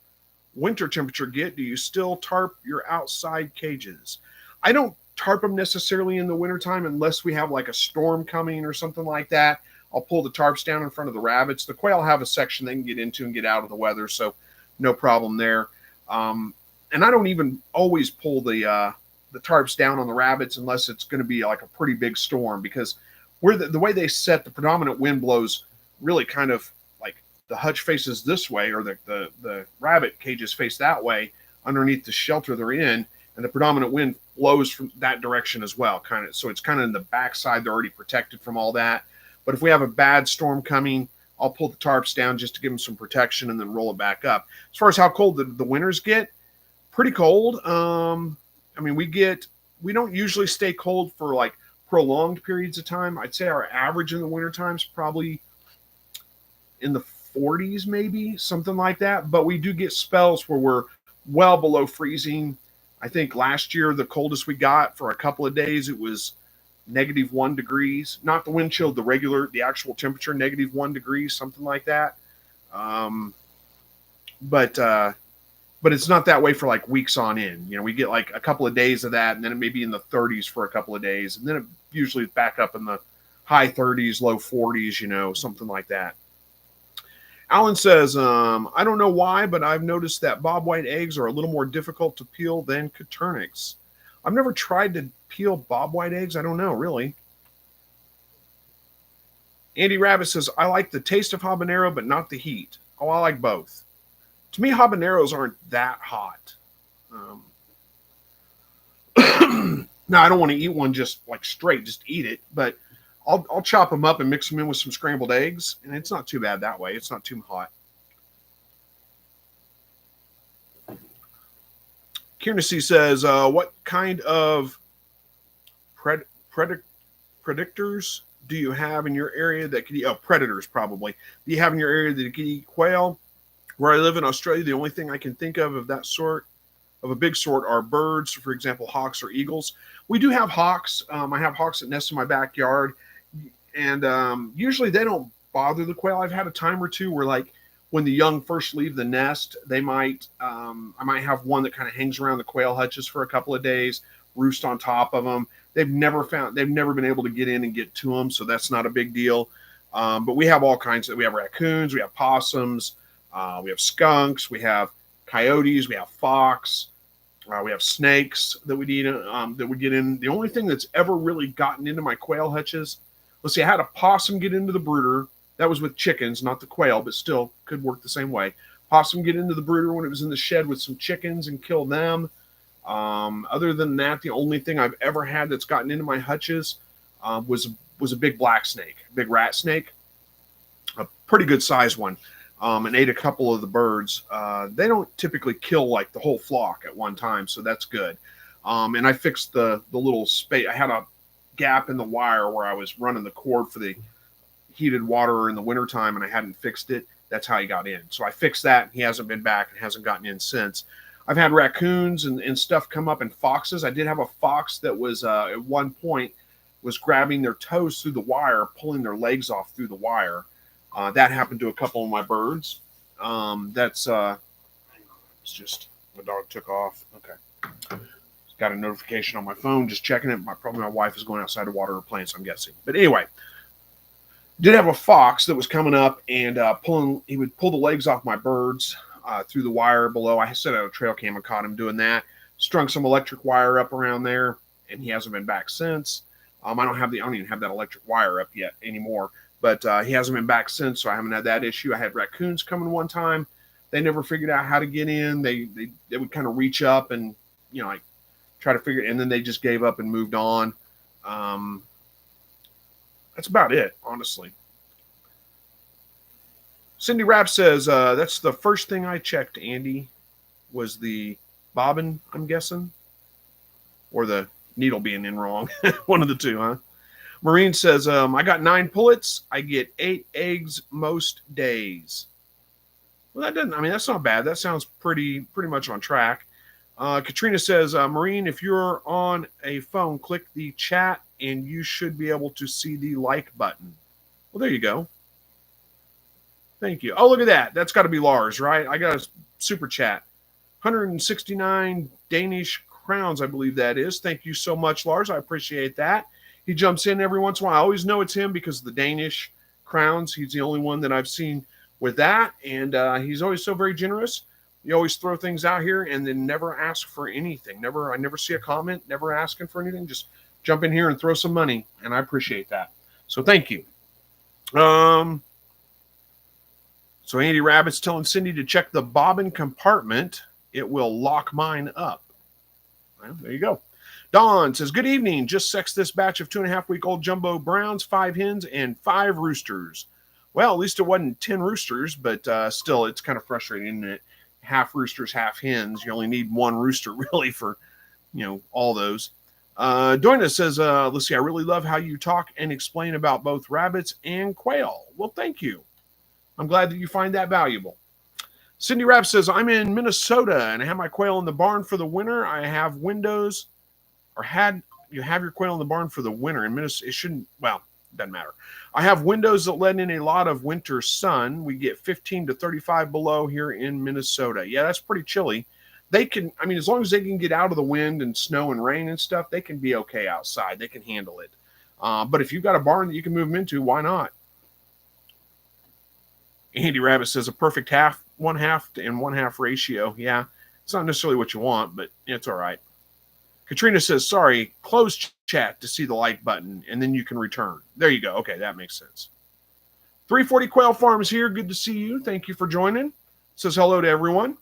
winter temperature get? Do you still tarp your outside cages? I don't tarp them necessarily in the wintertime unless we have like a storm coming or something like that. I'll pull the tarps down in front of the rabbits. The quail have a section they can get into and get out of the weather, so no problem there. And I don't even always pull the tarps down on the rabbits unless it's going to be like a pretty big storm, because the way they set, the predominant wind blows really kind of like the hutch faces this way, or the rabbit cages face that way underneath the shelter they're in, and the predominant wind blows from that direction as well. So it's kind of in the backside. They're already protected from all that. But if we have a bad storm coming, I'll pull the tarps down just to give them some protection and then roll it back up. As far as how cold the winters get, pretty cold. I mean, we don't usually stay cold for like prolonged periods of time. I'd say our average in the winter times probably in the 40s, maybe something like that. But we do get spells where we're well below freezing. I think last year the coldest we got for a couple of days, it was -1 degrees, not the wind chill, the actual temperature, -1 degrees, something like that. But it's not that way for like weeks on end. We get like a couple of days of that, and then it may be in the 30s for a couple of days, and then it usually is back up in the high 30s, low 40s, something like that. Alan says, I don't know why, but I've noticed that bobwhite eggs are a little more difficult to peel than Coturnix. I've never tried to peel bobwhite eggs. I don't know, really. Andy Rabbit says, I like the taste of habanero, but not the heat. Oh, I like both. To me, habaneros aren't that hot. Now, I don't want to eat one just like straight, just eat it, but I'll chop them up and mix them in with some scrambled eggs, and it's not too bad that way. It's not too hot. Kiernesy says, what kind of predators do you have in your area that could eat? Oh, predators probably. Do you have in your area that could eat quail? Where I live in Australia, the only thing I can think of that sort, of a big sort, are birds, for example, hawks or eagles. We do have hawks. I have hawks that nest in my backyard, and usually they don't bother the quail. I've had a time or two where, like, when the young first leave the nest, I might have one that kind of hangs around the quail hutches for a couple of days, roost on top of them. They've never been able to get in and get to them, so that's not a big deal. But we have all kinds we have raccoons, we have possums, we have skunks, we have coyotes, we have fox, we have snakes that we get in. The only thing that's ever really gotten into my quail hutches, let's see, I had a possum get into the brooder. That was with chickens, not the quail, but still could work the same way. Possum get into the brooder when it was in the shed with some chickens and kill them. Other than that, the only thing I've ever had that's gotten into my hutches was a big black snake, big rat snake, a pretty good sized one, and ate a couple of the birds. They don't typically kill like the whole flock at one time, so that's good. And I fixed the little space. I had a gap in the wire where I was running the cord for the heated water in the wintertime, and I hadn't fixed it. That's how he got in. So I fixed that, and he hasn't been back and hasn't gotten in since. I've had raccoons and stuff come up, and foxes. I did have a fox that was at one point was grabbing their toes through the wire, pulling their legs off through the wire. That happened to a couple of my birds. That's it's just my dog took off. Okay, got a notification on my phone. Just checking it. Probably my wife is going outside to water her plants, I'm guessing. But anyway, did have a fox that was coming up and pulling. He would pull the legs off my birds through the wire below. I set out a trail cam and caught him doing that. Strung some electric wire up around there, and he hasn't been back since. I don't even have that electric wire up yet anymore. But he hasn't been back since, so I haven't had that issue. I had raccoons coming one time. They never figured out how to get in. They would kind of reach up and, like try to figure it, and then they just gave up and moved on. That's about it, honestly. Cindy Rapp says, that's the first thing I checked, Andy, was the bobbin, I'm guessing, or the needle being in wrong. One of the two, huh? Maureen says, I got 9 pullets. I get 8 eggs most days. Well, that's not bad. That sounds pretty much on track. Katrina says, Maureen, if you're on a phone, click the chat and you should be able to see the like button. Well, there you go. Thank you. Oh, look at that. That's got to be Lars, right? I got a super chat. 169 Danish crowns, I believe that is. Thank you so much, Lars. I appreciate that. He jumps in every once in a while. I always know it's him because of the Danish crowns. He's the only one that I've seen with that. And he's always so very generous. You always throw things out here and then never ask for anything. I never see a comment, never asking for anything. Just jump in here and throw some money. And I appreciate that. So thank you. So Andy Rabbit's telling Cindy to check the bobbin compartment. It will lock mine up. Well, there you go. Dawn says, good evening. Just sexed this batch of 2.5-week-old jumbo browns, 5 hens, and 5 roosters. Well, at least it wasn't 10 roosters, but still, it's kind of frustrating, isn't it? Half roosters, half hens. You only need 1 rooster, really, for, all those. Doina says, let's see, I really love how you talk and explain about both rabbits and quail. Well, thank you. I'm glad that you find that valuable. Cindy Rapp says, I'm in Minnesota, and I have my quail in the barn for the winter. I have windows... you have your quail in the barn for the winter in Minnesota. It shouldn't, well, doesn't matter. I have windows that let in a lot of winter sun. We get 15 to 35 below here in Minnesota. Yeah, that's pretty chilly. They can, as long as they can get out of the wind and snow and rain and stuff, they can be okay outside. They can handle it. But if you've got a barn that you can move them into, why not? Andy Rabbit says a perfect 1/2 and 1/2 ratio. Yeah, it's not necessarily what you want, but it's all right. Katrina says, sorry, close chat to see the like button, and then you can return. There you go. Okay, that makes sense. 340 Quail Farms here. Good to see you. Thank you for joining. Says hello to everyone.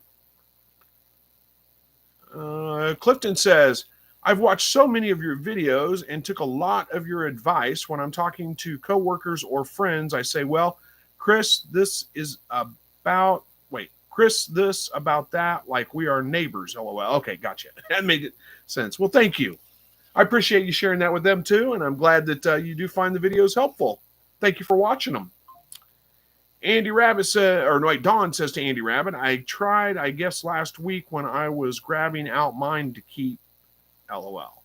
Clifton says, I've watched so many of your videos and took a lot of your advice. When I'm talking to coworkers or friends, I say, well, Chris, this about that, like we are neighbors, LOL. Okay, gotcha. That made sense. Well, thank you. I appreciate you sharing that with them too, and I'm glad that you do find the videos helpful. Thank you for watching them. Andy Rabbit said, Dawn says to Andy Rabbit, I tried, I guess, last week when I was grabbing out mine to keep, LOL.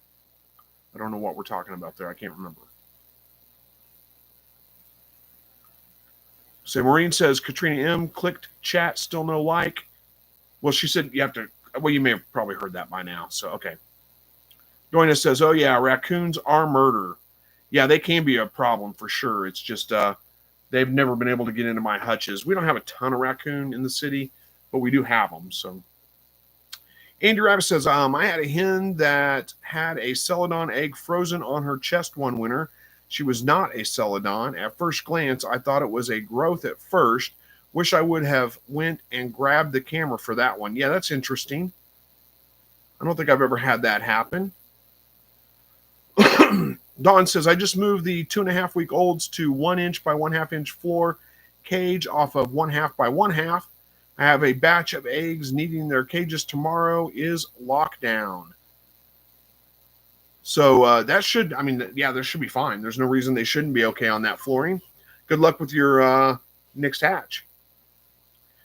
I don't know what we're talking about there. I can't remember. So Maureen says, Katrina M. clicked chat, still no like. Well, she said you have to, well, you may have probably heard that by now. So, okay. Doina says, oh, yeah, raccoons are murder. Yeah, they can be a problem for sure. It's just they've never been able to get into my hutches. We don't have a ton of raccoon in the city, but we do have them. So Andy Rabbit says, I had a hen that had a celadon egg frozen on her chest one winter. She was not a celadon. At first glance, I thought it was a growth at first. Wish I would have went and grabbed the camera for that one. Yeah, that's interesting. I don't think I've ever had that happen. Dawn says, I just moved the 2.5-week-olds to 1 inch by 1/2 inch floor cage off of 1/2 by 1/2. I have a batch of eggs needing their cages tomorrow is lockdown. So that should, there should be fine. There's no reason they shouldn't be okay on that flooring. Good luck with your next hatch.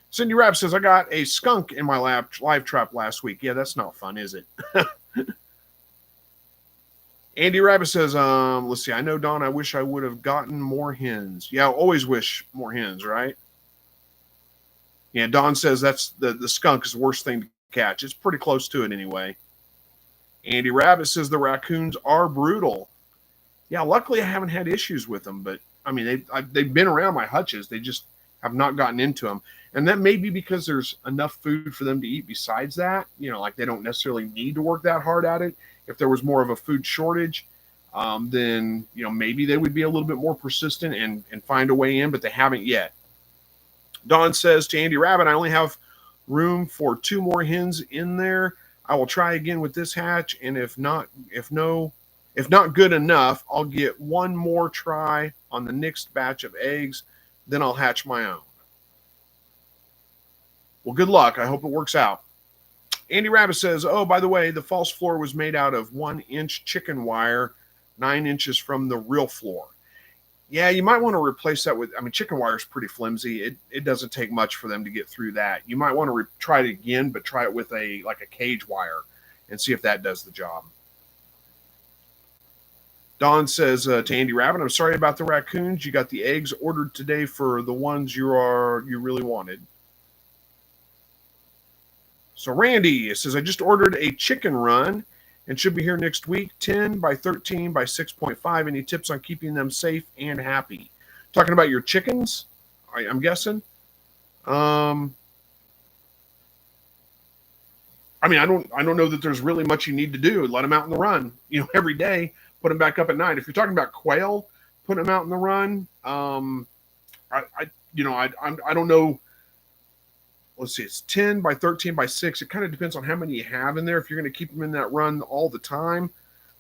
Cindy Rapp says, I got a skunk in my live trap last week. Yeah, that's not fun, is it? Andy Rabbit says, let's see. I know, Don, I wish I would have gotten more hens. Yeah, I always wish more hens, right? Yeah, Don says that's the skunk is the worst thing to catch. It's pretty close to it anyway. Andy Rabbit says the raccoons are brutal. Yeah, luckily I haven't had issues with them, but I mean they've been around my hutches. They just have not gotten into them, and that may be because there's enough food for them to eat. Besides that, like they don't necessarily need to work that hard at it. If there was more of a food shortage, then maybe they would be a little bit more persistent and find a way in, but they haven't yet. Don says to Andy Rabbit, I only have room for 2 more hens in there. I will try again with this hatch, and if not good enough, I'll get one more try on the next batch of eggs. Then I'll hatch my own. Well, good luck. I hope it works out. Andy Rabbit says, oh, by the way, the false floor was made out of 1-inch chicken wire, 9 inches from the real floor. Yeah, you might want to replace that with, chicken wire is pretty flimsy. It doesn't take much for them to get through that. You might want to try it again, but try it with a cage wire and see if that does the job. Don says to Andy Rabbit, I'm sorry about the raccoons. You got the eggs ordered today for the ones you really wanted. So Randy says, I just ordered a chicken run and should be here next week, 10 by 13 by 6.5. Any tips on keeping them safe and happy? Talking about your chickens, I'm guessing. I don't know that there's really much you need to do. Let them out in the run, every day. Put them back up at night. If you're talking about quail, put them out in the run. I don't know. Let's see, it's 10 by 13 by 6. It kind of depends on how many you have in there. If you're going to keep them in that run all the time,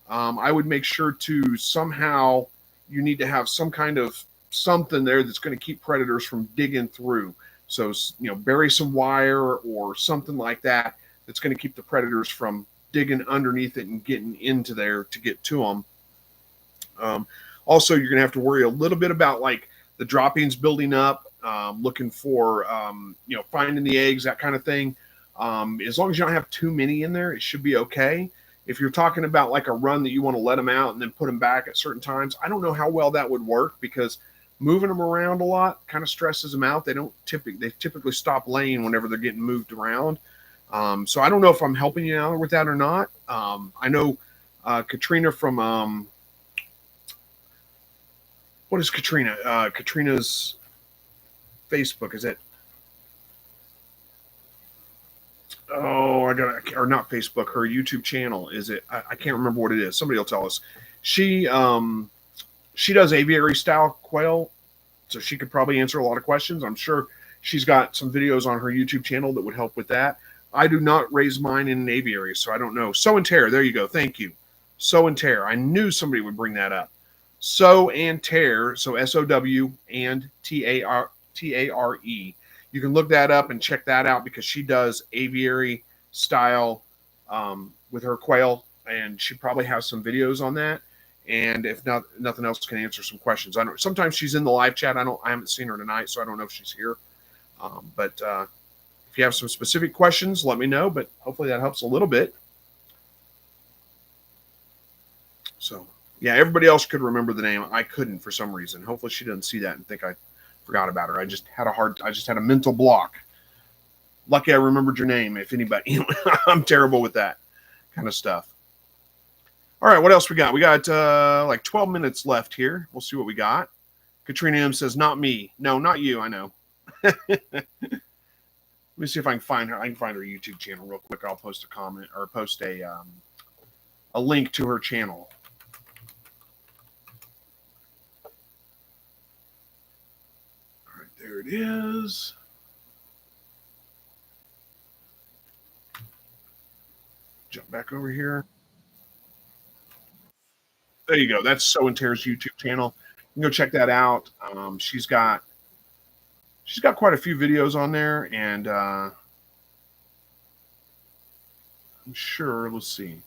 I would make sure to somehow you need to have some kind of something there that's going to keep predators from digging through. So, bury some wire or something like that that's going to keep the predators from digging underneath it and getting into there to get to them. Also, you're going to have to worry a little bit about the droppings building up. Looking for, finding the eggs, that kind of thing. As long as you don't have too many in there, it should be okay. If you're talking about a run that you want to let them out and then put them back at certain times, I don't know how well that would work because moving them around a lot kind of stresses them out. They typically stop laying whenever they're getting moved around. So I don't know if I'm helping you out with that or not. I know Katrina from what is Katrina? Katrina's Facebook, is it? Oh, or not Facebook, her YouTube channel. Is it? I can't remember what it is. Somebody will tell us. She does aviary style quail, so she could probably answer a lot of questions. I'm sure she's got some videos on her YouTube channel that would help with that. I do not raise mine in an aviary, so I don't know. Sow and tear. There you go. Thank you. Sow and tear. I knew somebody would bring that up. Sow and tear. So SOW and TARE. You can look that up and check that out because she does aviary style with her quail, and she probably has some videos on that. And if not, nothing else, can answer some questions. I know sometimes she's in the live chat. I haven't seen her tonight, so I don't know if she's here. But if you have some specific questions, let me know. But hopefully that helps a little bit. So yeah, everybody else could remember the name. I couldn't for some reason. Hopefully she doesn't see that and think I forgot about her. I just had a mental block. Lucky I remembered your name. If anybody, I'm terrible with that kind of stuff. All right, what else we got? We got 12 minutes left here. We'll see what we got. Katrina M says, not me. No, not you. I know. Let me see if I can find her. I can find her YouTube channel real quick. I'll post a comment or post a link to her channel. There it is. Jump back over here. There you go. That's Sow and Tear's YouTube channel. You can go check that out. She's got quite a few videos on there, and I'm sure. Let's see.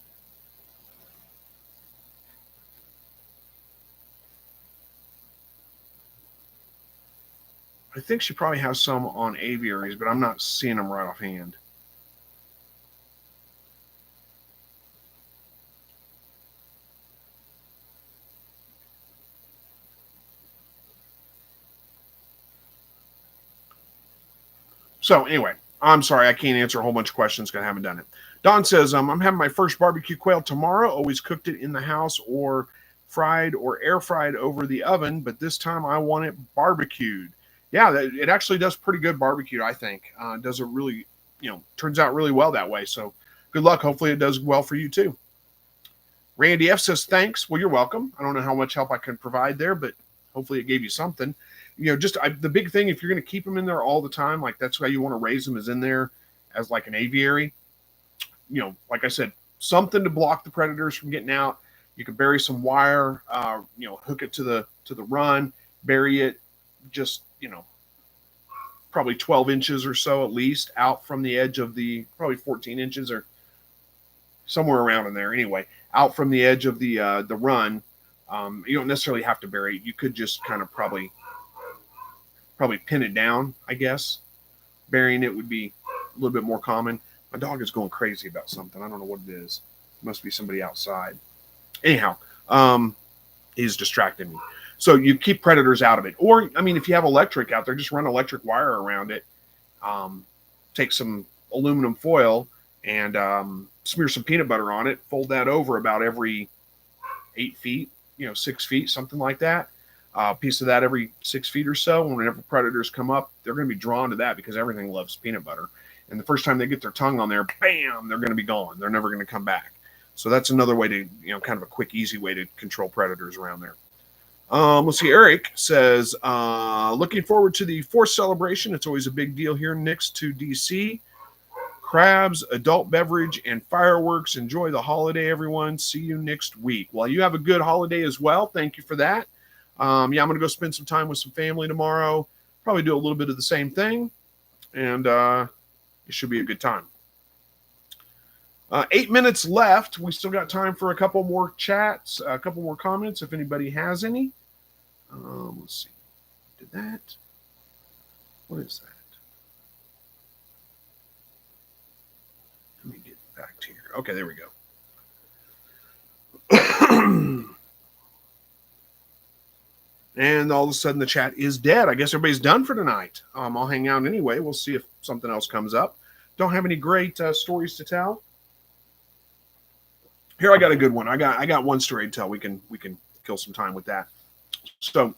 I think she probably has some on aviaries, but I'm not seeing them right offhand. So anyway, I'm sorry I can't answer a whole bunch of questions because I haven't done it. Don says, I'm having my first barbecue quail tomorrow. Always cooked it in the house or fried or air fried over the oven, but this time I want it barbecued. Yeah, it actually does pretty good barbecue, I think. Does it really, turns out really well that way. So good luck. Hopefully it does well for you too. Randy F says, thanks. Well, you're welcome. I don't know how much help I can provide there, but hopefully it gave you something. The big thing, if you're going to keep them in there all the time, like that's why you want to raise them, is in there as like an aviary. Like I said, something to block the predators from getting out. You can bury some wire, hook it to the run, bury it just, probably 12 inches or so at least out from the edge of probably 14 inches or somewhere around in there. Anyway, out from the edge of the run. You don't necessarily have to bury it. You could just kind of probably pin it down, I guess. Burying it would be a little bit more common. My dog is going crazy about something. I don't know what it is. It must be somebody outside. Anyhow, he's distracting me. So you keep predators out of it. Or, if you have electric out there, just run electric wire around it. Take some aluminum foil and smear some peanut butter on it. Fold that over about every 8 feet, 6 feet, something like that. A piece of that every 6 feet or so. And whenever predators come up, they're going to be drawn to that because everything loves peanut butter. And the first time they get their tongue on there, bam, they're going to be gone. They're never going to come back. So that's another way to, kind of a quick, easy way to control predators around there. Let's see. Eric says, looking forward to the 4th celebration. It's always a big deal here next to DC. Crabs, adult beverage, and fireworks. Enjoy the holiday, everyone. See you next week. Well, you have a good holiday as well. Thank you for that. I'm going to go spend some time with some family tomorrow. Probably do a little bit of the same thing. And it should be a good time. 8 minutes left. We still got time for a couple more chats, a couple more comments if anybody has any. Let's see. Did that? What is that? Let me get back to here. Okay, there we go. And all of a sudden the chat is dead. I guess everybody's done for tonight. I'll hang out anyway. We'll see if something else comes up. Don't have any great stories to tell. Here, I got a good one. I got one story to tell. We can kill some time with that. So,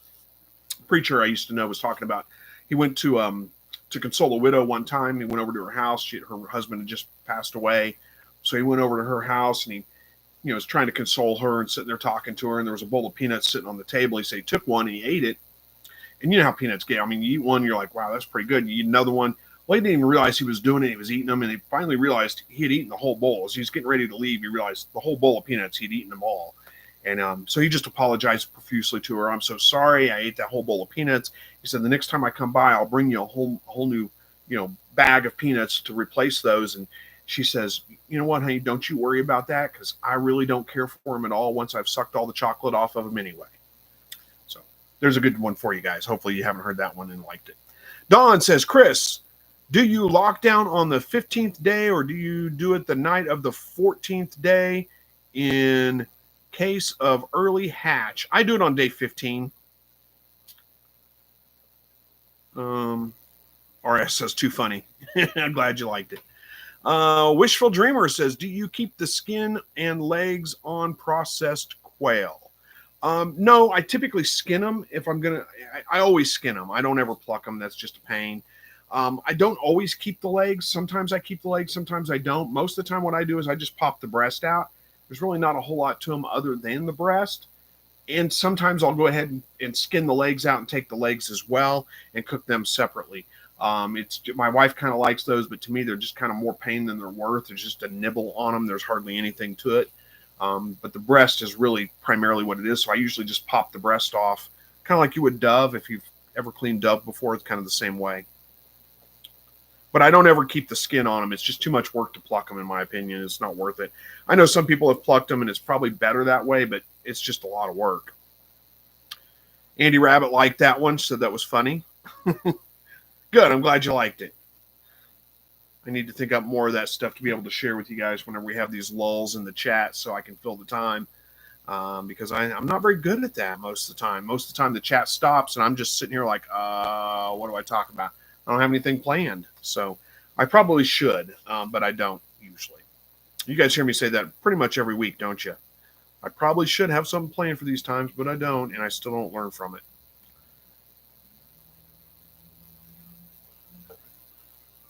preacher I used to know was talking about. He went to console a widow one time. He went over to her house. Her husband had just passed away, so he went over to her house and he was trying to console her and sitting there talking to her. And there was a bowl of peanuts sitting on the table. He said he took one and he ate it. And you know how peanuts get. You eat one, you're like, wow, that's pretty good. You eat another one. Well, he didn't even realize he was doing it. He was eating them, and he finally realized he had eaten the whole bowl. As he was getting ready to leave, he realized the whole bowl of peanuts, he'd eaten them all. And so he just apologized profusely to her. I'm so sorry. I ate that whole bowl of peanuts. He said, the next time I come by, I'll bring you a whole new, bag of peanuts to replace those. And she says, you know what, honey, don't you worry about that because I really don't care for them at all once I've sucked all the chocolate off of them anyway. So there's a good one for you guys. Hopefully you haven't heard that one and liked it. Dawn says, Chris, do you lock down on the 15th day or do you do it the night of the 14th day in case of early hatch? I do it on day 15. RS says, too funny. I'm glad you liked it. Wishful Dreamer says, do you keep the skin and legs on processed quail? No, I typically skin them. If I'm going to, I always skin them. I don't ever pluck them. That's just a pain. I don't always keep the legs. Sometimes I keep the legs. Sometimes I don't. Most of the time what I do is I just pop the breast out. There's really not a whole lot to them other than the breast. And sometimes I'll go ahead and skin the legs out and take the legs as well and cook them separately. My wife kind of likes those, but to me, they're just kind of more pain than they're worth. There's just a nibble on them. There's hardly anything to it. But the breast is really primarily what it is. So I usually just pop the breast off, kind of like you would dove. If you've ever cleaned dove before, it's kind of the same way. But I don't ever keep the skin on them. It's just too much work to pluck them, in my opinion. It's not worth it. I know some people have plucked them, and it's probably better that way, but it's just a lot of work. Andy Rabbit liked that one, said that was funny. Good. I'm glad you liked it. I need to think up more of that stuff to be able to share with you guys whenever we have these lulls in the chat so I can fill the time. Because I'm not very good at that most of the time. Most of the time the chat stops, and I'm just sitting here like, what do I talk about? I don't have anything planned. So I probably should, but I don't usually. You guys hear me say that pretty much every week, don't you? I probably should have something planned for these times, but I don't, and I still don't learn from it.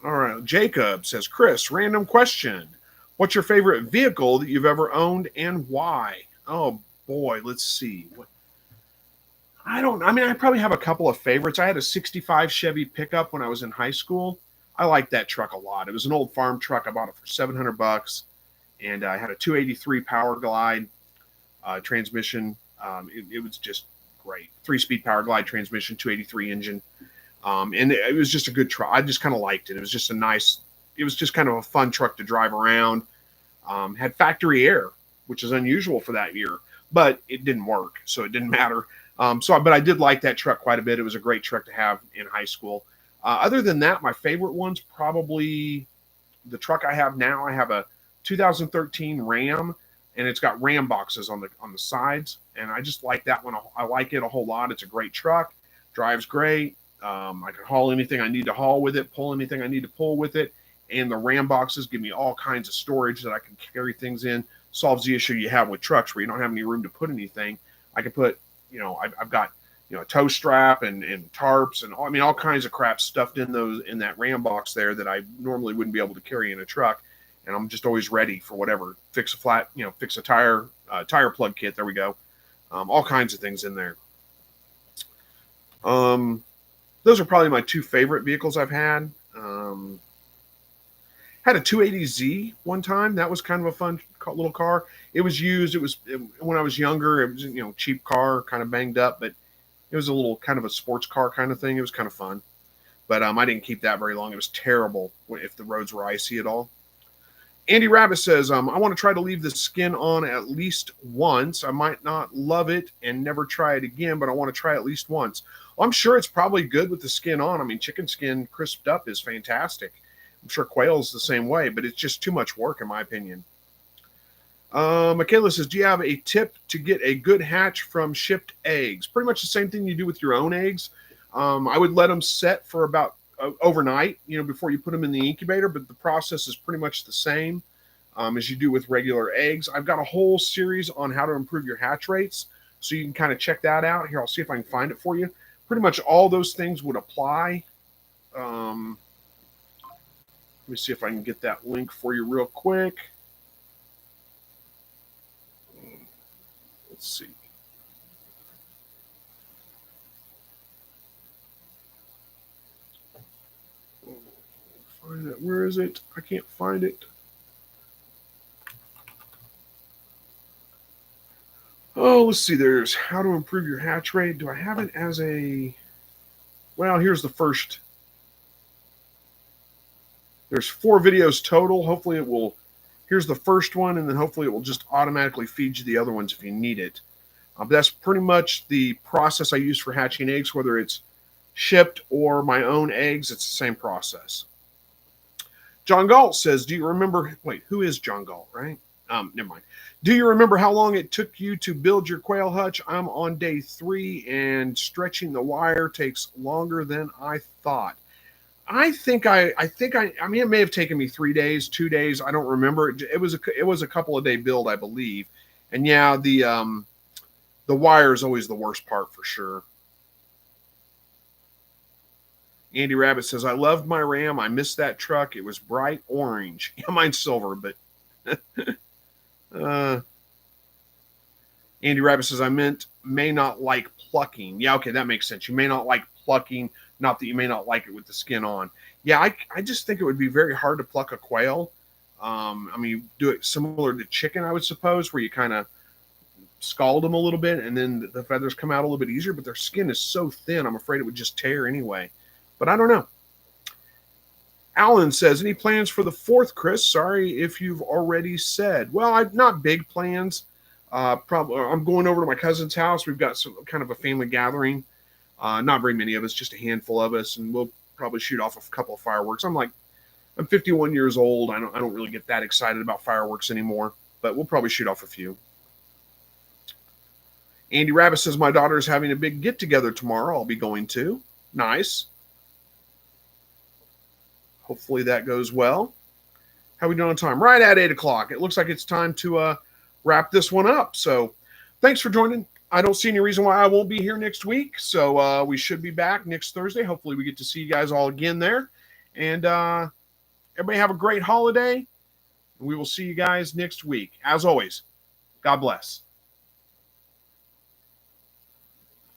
All right. Jacob says, Chris, random question. What's your favorite vehicle that you've ever owned and why? Oh, boy. Let's see. I probably have a couple of favorites. I had a 65 Chevy pickup when I was in high school. I liked that truck a lot. It was an old farm truck. I bought it for $700, and I had a 283 Power Glide transmission. It was just great. 3-speed Power Glide transmission, 283 engine. And it was just a good truck. I just kind of liked it. It was just it was just kind of a fun truck to drive around. Had factory air, which is unusual for that year, but it didn't work, so it didn't matter. But I did like that truck quite a bit. It was a great truck to have in high school. Other than that, my favorite one's probably the truck I have now. I have a 2013 Ram, and it's got Ram boxes on the sides, and I just like that one. I like it a whole lot. It's a great truck, drives great. I can haul anything I need to haul with it, pull anything I need to pull with it, and the Ram boxes give me all kinds of storage that I can carry things in. Solves the issue you have with trucks where you don't have any room to put anything. I can put, I've got, a tow strap and tarps and all kinds of crap stuffed in that Ram box there that I normally wouldn't be able to carry in a truck. And I'm just always ready for whatever. Fix a tire plug kit. There we go. All kinds of things in there. Those are probably my two favorite vehicles I've had. Had a 280Z one time. That was kind of a fun little car. It was used. When I was younger. It was cheap car, kind of banged up, but it was a little kind of a sports car kind of thing. It was kind of fun, but I didn't keep that very long. It was terrible if the roads were icy at all. Andy Rabbit says, I want to try to leave the skin on at least once. I might not love it and never try it again, but I want to try at least once. Well, I'm sure it's probably good with the skin on. I mean, chicken skin crisped up is fantastic. I'm sure quail's the same way, but it's just too much work in my opinion. Michaela says, do you have a tip to get a good hatch from shipped eggs? Pretty much the same thing you do with your own eggs. I would let them set for about overnight, before you put them in the incubator, but the process is pretty much the same as you do with regular eggs. I've got a whole series on how to improve your hatch rates, so you can kind of check that out. Here, I'll see if I can find it for you. Pretty much all those things would apply. Let me see if I can get that link for you real quick. Let's see. Find it. Where is it? I can't find it. Oh, let's see. There's how to improve your hatch rate. Do I have it as a... Well, here's the first. There's 4 videos total. Hopefully it will... Here's the first one, and then hopefully it will just automatically feed you the other ones if you need it. But that's pretty much the process I use for hatching eggs, whether it's shipped or my own eggs. It's the same process. John Galt says, do you remember... Wait, who is John Galt, right? Never mind. Do you remember how long it took you to build your quail hutch? I'm on day 3, and stretching the wire takes longer than I thought. I mean, it may have taken me 3 days, 2 days. I don't remember. It was a couple of day build, I believe. And yeah, the wire is always the worst part for sure. Andy Rabbit says, I loved my Ram. I missed that truck. It was bright orange. Yeah, mine's silver, but Andy Rabbit says, I may not like plucking. Yeah, okay, that makes sense. You may not like plucking, not that you may not like it with the skin on. Yeah, I just think it would be very hard to pluck a quail. I mean, you do it similar to chicken, I would suppose, where you kind of scald them a little bit and then the feathers come out a little bit easier, but their skin is so thin, I'm afraid it would just tear anyway. But I don't know. Alan says, any plans for the 4th, Chris? Sorry if you've already said. Well, I've not big plans. Probably I'm going over to my cousin's house. We've got some kind of a family gathering. Not very many of us, just a handful of us, and we'll probably shoot off a couple of fireworks. I'm 51 years old. I don't really get that excited about fireworks anymore, but we'll probably shoot off a few. Andy Rabbit says, my daughter is having a big get-together tomorrow. I'll be going to. Nice. Hopefully that goes well. How are we doing on time? Right at 8 o'clock. It looks like it's time to wrap this one up. So thanks for joining. I don't see any reason why I won't be here next week. So we should be back next Thursday. Hopefully we get to see you guys all again there. And everybody have a great holiday. We will see you guys next week. As always, God bless.